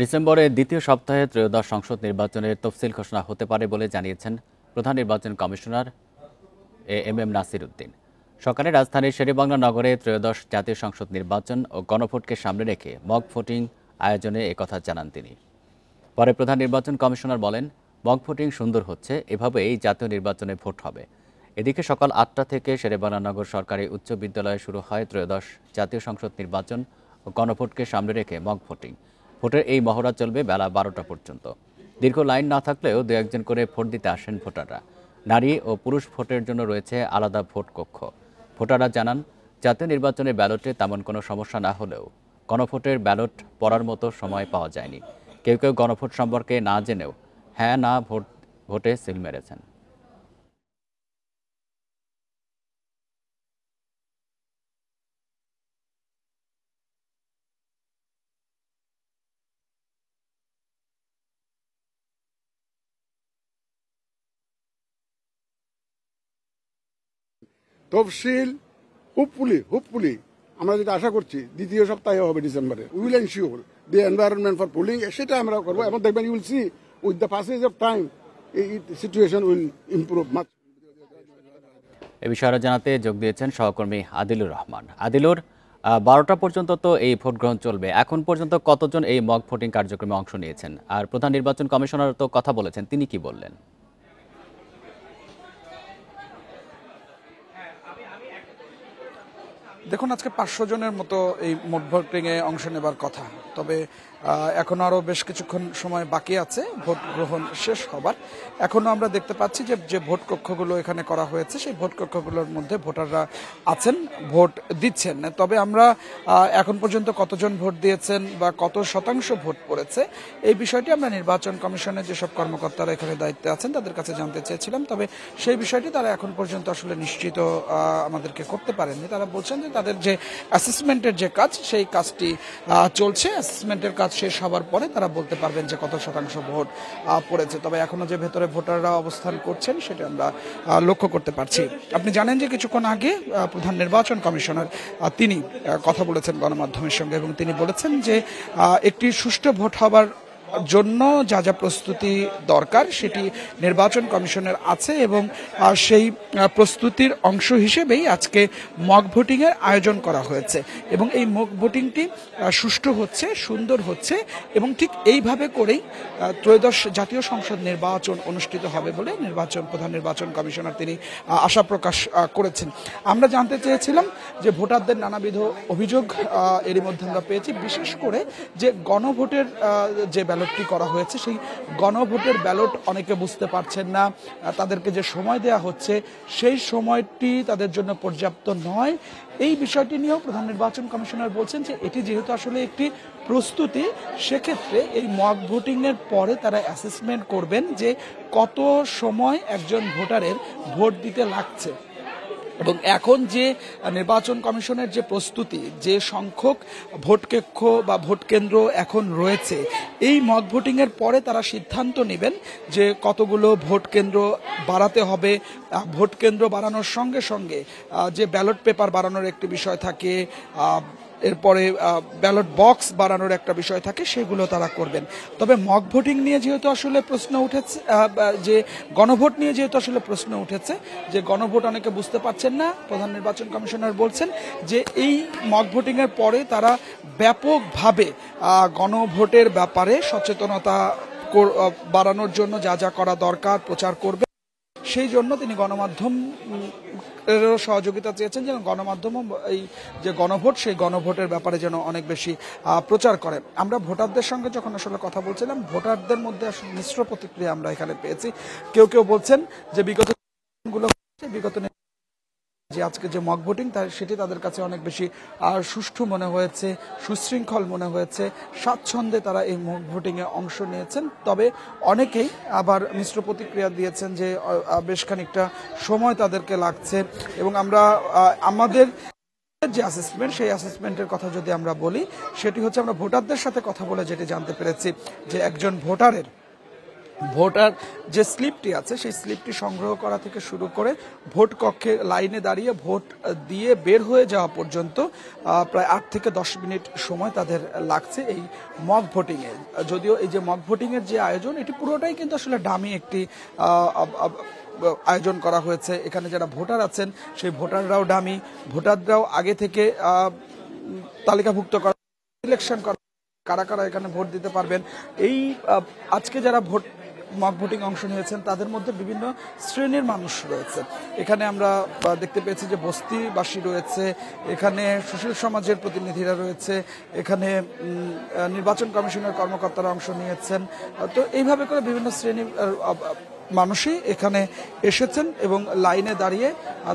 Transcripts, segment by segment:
ডিসেম্বরের দ্বিতীয় সপ্তাহে ত্রয়োদশ সংসদ নির্বাচনের তফসিল ঘোষণা হতে পারে বলে জানিয়েছেন প্রধান নির্বাচন কমিশনার এম নাসির উদ্দিন। সকালে রাজধানীর শেরেবাংলা নগরে ত্রয়োদশ জাতীয় সংসদ নির্বাচন ও গণভোটকে সামনে রেখে মক ভোটিং আয়োজনে একথা জানান তিনি। পরে প্রধান নির্বাচন কমিশনার বলেন, মক ভোটিং সুন্দর হচ্ছে, এভাবেই জাতীয় নির্বাচনে ভোট হবে। এদিকে সকাল ৮টা থেকে শেরেবাংলা নগর সরকারি উচ্চ বিদ্যালয়ে শুরু হয় ত্রয়োদশ জাতীয় সংসদ নির্বাচন ও গণভোটকে সামনে রেখে মক ভোটিং। ভোটের এই মহড়া চলবে বেলা ১২টা পর্যন্ত। দীর্ঘ লাইন না থাকলেও দু একজন করে ভোট দিতে আসেন ভোটাররা। নারী ও পুরুষ ভোটের জন্য রয়েছে আলাদা ভোট কক্ষ। ভোটাররা জানান, জাতীয় নির্বাচনের ব্যালটে তেমন কোনো সমস্যা না হলেও গণভোটের ব্যালট পড়ার মতো সময় পাওয়া যায়নি। কেউ কেউ গণভোট সম্পর্কে না জেনেও হ্যাঁ না ভোটে সিল মেরেছেন। তফসিল হোপফুলি আমরা যেটা আশা করছি দ্বিতীয় সপ্তাহে হবে ডিসেম্বরে। Will ensure the environment for polling, সেটা আমরা করবো এবং দেখবেন you will see with the passage of time situation will improve much. এ বিষয়ে জানাতে যোগ দিয়েছেন সহকর্মী আদিলুর রহমান। আদিলুর, ১২টা পর্যন্ত তো এই ভোট গ্রহণ চলবে। এখন পর্যন্ত কতজন এই মক ভোটিং কার্যক্রমে অংশ নিয়েছেন? আর প্রধান নির্বাচন কমিশনার তো কথা বলেছেন, তিনি কি বললেন? দেখুন, আজকে ৫০০ জনের মতো এই মোট ভোটিংয়ে অংশ নেবার কথা। তবে এখনো আরও বেশ কিছুক্ষণ সময় বাকি আছে ভোট গ্রহণ শেষ হবার। এখনো আমরা দেখতে পাচ্ছি যে ভোট কক্ষগুলো এখানে করা হয়েছে, সেই ভোট কক্ষগুলোর মধ্যে ভোটাররা আছেন, ভোট দিচ্ছেন। তবে আমরা এখন পর্যন্ত কতজন ভোট দিয়েছেন বা কত শতাংশ ভোট পড়েছে এই বিষয়টি আমরা নির্বাচন কমিশনের যেসব কর্মকর্তারা এখানে দায়িত্বে আছেন তাদের কাছে জানতে চেয়েছিলাম। তবে সেই বিষয়টি তারা এখন পর্যন্ত আসলে নিশ্চিত আমাদেরকে করতে পারেননি। তারা বলছেন যে তাদের যে অ্যাসেসমেন্টের যে কাজ, সেই কাজটি চলছে। অ্যাসেসমেন্টের কাজ শেষ হবার পরে তারা বলতে পারবেন যে কত শতাংশ ভোট পড়েছে। তবে এখনো যে ভেতরে ভোটাররা অবস্থান করছেন সেটা আমরা লক্ষ্য করতে পারছি। আপনি জানেন যে কিছুক্ষণ আগে প্রধান নির্বাচন কমিশনার তিনি কথা বলেছেন গণমাধ্যমের সঙ্গে এবং তিনি বলেছেন যে একটি সুষ্ঠু ভোট হবার জন্য যা যা প্রস্তুতি দরকার সেটি নির্বাচন কমিশনের আছে এবং সেই প্রস্তুতির অংশ হিসেবেই আজকে মক ভোটিংয়ের আয়োজন করা হয়েছে এবং এই মক ভোটিংটি সুষ্ঠু হচ্ছে, সুন্দর হচ্ছে এবং ঠিক এইভাবে করেই ত্রয়োদশ জাতীয় সংসদ নির্বাচন অনুষ্ঠিত হবে বলে প্রধান নির্বাচন কমিশনার তিনি আশা প্রকাশ করেছেন। আমরা জানতে চেয়েছিলাম যে ভোটারদের নানাবিধ অভিযোগ এরই মধ্যে আমরা পেয়েছি, বিশেষ করে যে গণভোটের যে ব্যালটটি করা হয়েছে সেই গণভোটের ব্যালট অনেকে বুঝতে পারছেন না, তাদেরকে যে সময় দেয়া হচ্ছে সেই সময়টি তাদের জন্য পর্যাপ্ত নয়। এই বিষয়টি নিয়েও প্রধান নির্বাচন কমিশনার বলছেন যে এটি যেহেতু আসলে একটি প্রস্তুতি, সেক্ষেত্রে এই মক ভোটিংয়ের পরে তারা অ্যাসেসমেন্ট করবেন যে কত সময় একজন ভোটারের ভোট দিতে লাগছে এবং এখন যে নির্বাচন কমিশনের যে প্রস্তুতি, যে সংখ্যক ভোট কক্ষ বা ভোট কেন্দ্র এখন রয়েছে, এই মক ভোটিংয়ের পরে তারা সিদ্ধান্ত নেবেন যে কতগুলো ভোট কেন্দ্র বাড়াতে হবে। ভোট কেন্দ্র বাড়ানোর সঙ্গে সঙ্গে যে ব্যালট পেপার বাড়ানোর একটি বিষয় থাকে, এরপরে ব্যালট বক্স বাড়ানোর একটা বিষয় থাকে, সেগুলো তারা করবেন। তবে মক ভোটিং নিয়ে যেহেতু আসলে প্রশ্ন উঠেছে, যে গণভোট নিয়ে যেহেতু আসলে প্রশ্ন উঠেছে, যে গণভোট অনেকে বুঝতে পারছেন না, প্রধান নির্বাচন কমিশনার বলছেন যে এই মক ভোটিংয়ের পরে তারা ব্যাপকভাবে গণভোটের ব্যাপারে সচেতনতা বাড়ানোর জন্য যা যা করা দরকার প্রচার করবে। সেই জন্য তিনি গণমাধ্যম সহযোগিতা চেয়েছেন যেন গণমাধ্যম এই যে গণভোট, সেই গণভোটের ব্যাপারে যেন অনেক বেশি প্রচার করে। আমরা ভোটারদের সঙ্গে যখন আসলে কথা বলছিলাম, ভোটারদের মধ্যে আসলে মিশ্র প্রতিক্রিয়া আমরা এখানে পেয়েছি। কেউ কেউ বলছেন যে বিগত যে আজকে যে মক ভোটিং সেটি তাদের কাছে অনেক বেশি সুষ্ঠু মনে হয়েছে, সুশৃঙ্খল মনে হয়েছে, স্বাচ্ছন্দ্যে তারা এই মক ভোটিংয়ে অংশ নিয়েছেন। তবে অনেকেই আবার মিশ্র প্রতিক্রিয়া দিয়েছেন যে বেশ খানিকটা সময় তাদেরকে লাগছে এবং আমরা আমাদের যে অ্যাসেসমেন্ট, সেই অ্যাসেসমেন্টের কথা যদি আমরা বলি, সেটি হচ্ছে আমরা ভোটারদের সাথে কথা বলে যেটি জানতে পেরেছি যে একজন ভোটারের ভোটার যে স্লিপটি আছে সেই স্লিপটি সংগ্রহ করা থেকে শুরু করে ভোট কক্ষে লাইনে দাঁড়িয়ে ভোট দিয়ে বের হয়ে যাওয়া পর্যন্ত প্রায় 8 থেকে 10 মিনিট সময় তাদের লাগছে এই মক ভোটিংয়ে। যদিও এই যে মক ভোটিংয়ের যে আয়োজন এটি পুরোটাই কিন্তু আসলে ডামি একটি আয়োজন করা হয়েছে। এখানে যারা ভোটার আছেন সেই ভোটাররাও ডামি, ভোটাররাও আগে থেকে তালিকাভুক্ত করা, সিলেকশন করা কারা কারা এখানে ভোট দিতে পারবেন। এই আজকে যারা মক ভোটিং অংশ নিয়েছেন তাদের মধ্যে বিভিন্ন শ্রেণীর মানুষ রয়েছে। এখানে আমরা দেখতে পেয়েছি যে বস্তিবাসী রয়েছে, এখানে সুশীল সমাজের প্রতিনিধিরা রয়েছে, এখানে নির্বাচন কমিশনের কর্মকর্তারা অংশ নিয়েছেন। তো এইভাবে করে বিভিন্ন শ্রেণীর মানুষই এখানে এসেছেন এবং লাইনে দাঁড়িয়ে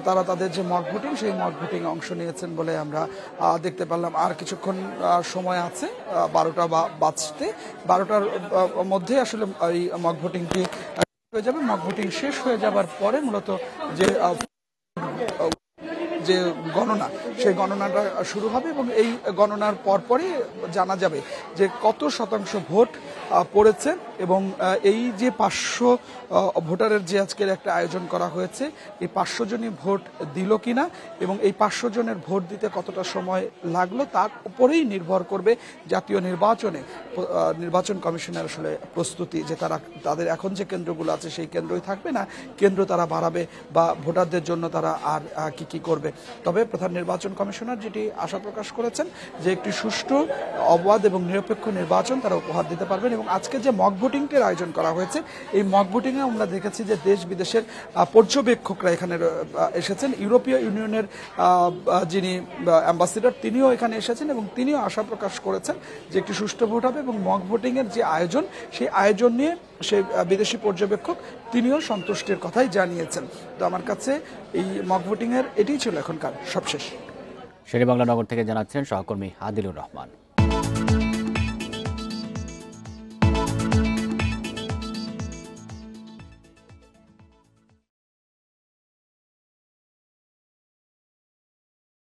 তারা তাদের যে মক ভোটিং সেই মক ভোটিং অংশ নিয়েছেন বলে আমরা দেখতে পারলাম। আর কিছুক্ষণ সময় আছে 12টা বাজতে, 12টার মধ্যে আসলে এই মক ভোটিংটি হয়ে যাবে। মক ভোটিং শেষ হয়ে যাবার পরে মূলত যে গণনা সেই গণনাটা শুরু হবে এবং এই গণনার পরপরই জানা যাবে যে কত শতাংশ ভোট পড়েছে এবং এই যে 500 ভোটারের যে আজকের একটা আয়োজন করা হয়েছে এই 500 জনই ভোট দিল কিনা এবং এই 500 জনের ভোট দিতে কতটা সময় লাগলো তার উপরেই নির্ভর করবে জাতীয় নির্বাচন কমিশনের আসলে প্রস্তুতি, যে তাদের এখন যে কেন্দ্রগুলো আছে সেই কেন্দ্রই থাকবে না কেন্দ্র তারা বাড়াবে বা ভোটারদের জন্য তারা আর কি করবে। তবে প্রধান নির্বাচন কমিশনার যেটি আশা প্রকাশ করেছেন যে একটি সুষ্ঠু, অবাধ এবং নিরপেক্ষ নির্বাচন তারা উপহার দিতে পারবেন। এবং আজকে যে মক ভোটিংটির আয়োজন করা হয়েছে এই মক ভোটিংয়ে আমরা দেখেছি যে দেশ বিদেশের পর্যবেক্ষকরা এখানে এসেছেন। ইউরোপীয় ইউনিয়নের যিনি অ্যাম্বাসেডর তিনিও এখানে এসেছেন এবং তিনিও আশা প্রকাশ করেছেন যে একটি সুষ্ঠু ভোট হবে এবং মক ভোটিংয়ের যে আয়োজন সেই আয়োজন নিয়ে সেই বিদেশি পর্যবেক্ষক তিনিও সন্তুষ্টির কথাই জানিয়েছেন। তো আমার কাছে এই মক ভোটিংয়ের এটাই ছিল এখনকার সবশেষ। শেরেবাংলা নগর থেকে জানাচ্ছেন সহকর্মী আদিলুর রহমান।